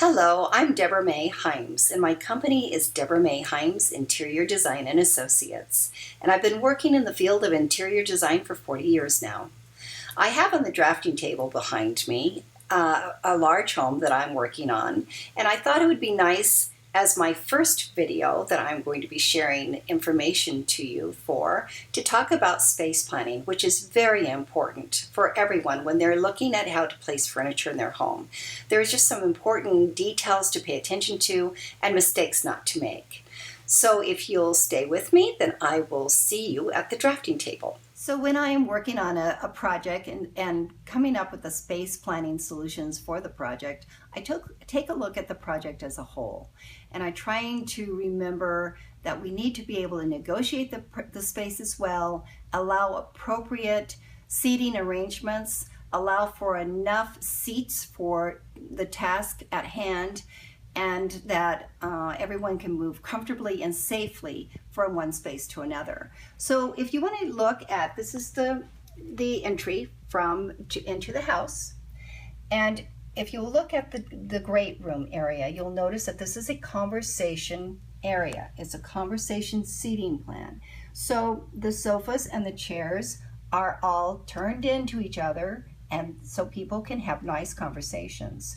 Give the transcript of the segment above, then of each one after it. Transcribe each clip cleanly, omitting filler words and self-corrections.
Hello, I'm Debra May Himes, and my company is Debra May Himes Interior Design and Associates, and I've been working in the field of interior design for 40 years now. I have on the drafting table behind me a large home that I'm working on, and I thought it would be nice as my first video that I'm going to be sharing information to you for to talk about space planning, which is very important for everyone when they're looking at how to place furniture in their home. There's just some important details to pay attention to and mistakes not to make. So if you'll stay with me, then I will see you at the drafting table. So when I am working on a project and coming up with the space planning solutions for the project, I take a look at the project as a whole. And I'm trying to remember that we need to be able to negotiate the spaces well, allow appropriate seating arrangements, allow for enough seats for the task at hand, and that everyone can move comfortably and safely from one space to another. So if you want to look at, this is the entry into the house, and if you look at the great room area, you'll notice that this is a conversation area. It's a conversation seating plan. So the sofas and the chairs are all turned into each other, and so people can have nice conversations.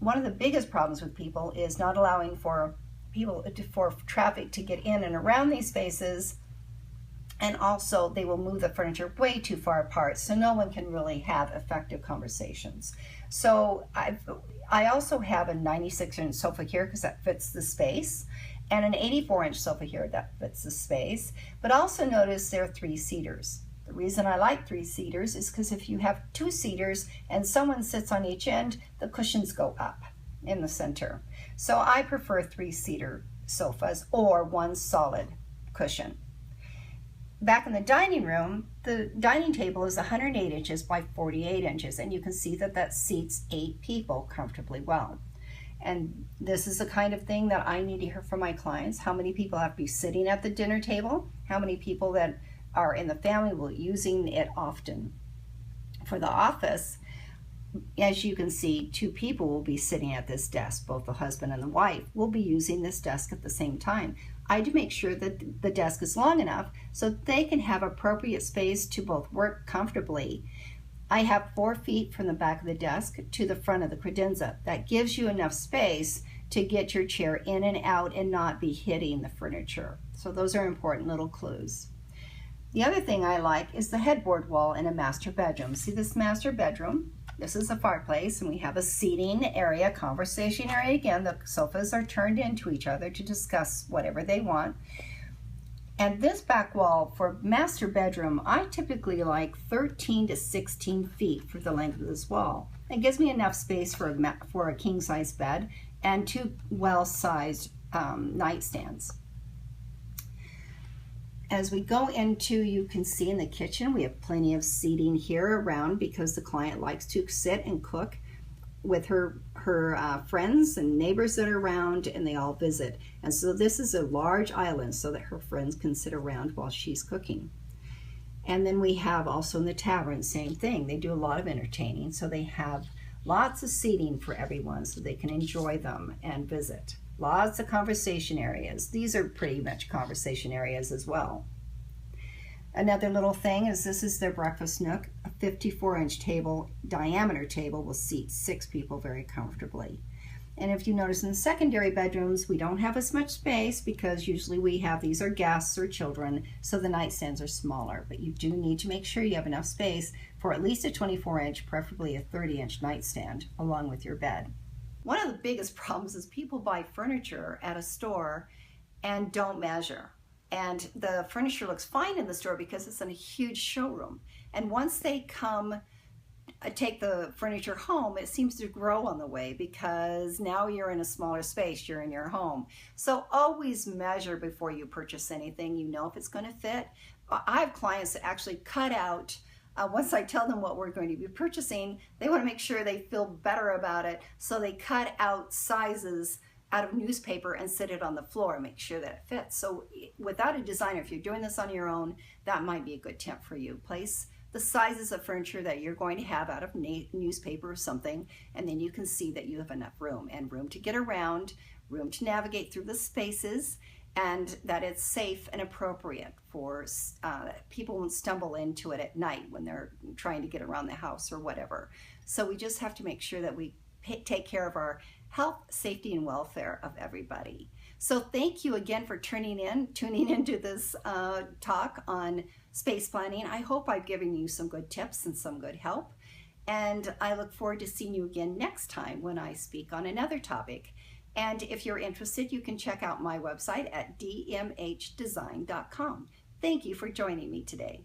One of the biggest problems with people is not allowing for traffic to get in and around these spaces, and also they will move the furniture way too far apart, so no one can really have effective conversations. So I also have a 96-inch sofa here because that fits the space, and an 84-inch sofa here that fits the space. But also notice there are 3-seaters. The reason I like 3-seaters is because if you have 2-seaters and someone sits on each end, the cushions go up in the center. So I prefer 3-seater sofas or one solid cushion. Back in the dining room, the dining table is 108 inches by 48 inches, and you can see that seats 8 people comfortably well. And this is the kind of thing that I need to hear from my clients. How many people have to be sitting at the dinner table? How many people that are in the family will using it often? For the office, as you can see, 2 people will be sitting at this desk. Both the husband and the wife will be using this desk at the same time. I do make sure that the desk is long enough so they can have appropriate space to both work comfortably. I have 4 feet from the back of the desk to the front of the credenza. That gives you enough space to get your chair in and out and not be hitting the furniture. So those are important little clues. The other thing I like is the headboard wall in a master bedroom. See this master bedroom? This is a fireplace, and we have a seating area, conversation area. Again, the sofas are turned into each other to discuss whatever they want. And this back wall for master bedroom, I typically like 13 to 16 feet for the length of this wall. It gives me enough space for a king-size bed and 2 well-sized nightstands. As we go into, you can see in the kitchen, we have plenty of seating here around because the client likes to sit and cook with her friends and neighbors that are around, and they all visit. And so this is a large island so that her friends can sit around while she's cooking. And then we have also in the tavern, same thing. They do a lot of entertaining, so they have lots of seating for everyone so they can enjoy them and visit. Lots of conversation areas. These are pretty much conversation areas as well. Another little thing is this is their breakfast nook. A 54-inch diameter table will seat 6 people very comfortably. And if you notice in the secondary bedrooms, we don't have as much space because usually these are guests or children, so the nightstands are smaller. But you do need to make sure you have enough space for at least a 24-inch, preferably a 30-inch nightstand along with your bed. One of the biggest problems is people buy furniture at a store and don't measure. And the furniture looks fine in the store because it's in a huge showroom. And once they take the furniture home, it seems to grow on the way because now you're in a smaller space, you're in your home. So always measure before you purchase anything. You know if it's going to fit. I have clients that actually cut out once I tell them what we're going to be purchasing, they want to make sure they feel better about it, so they cut out sizes out of newspaper and sit it on the floor and make sure that it fits. So without a designer, if you're doing this on your own, that might be a good tip for you. Place the sizes of furniture that you're going to have out of newspaper or something, and then you can see that you have enough room, and room to get around, room to navigate through the spaces, and that it's safe and appropriate for people won't stumble into it at night when they're trying to get around the house or whatever. So we just have to make sure that we take care of our health, safety, and welfare of everybody. So thank you again for tuning into this talk on space planning. I hope I've given you some good tips and some good help. And I look forward to seeing you again next time when I speak on another topic. And if you're interested, you can check out my website at dmhdesign.com. Thank you for joining me today.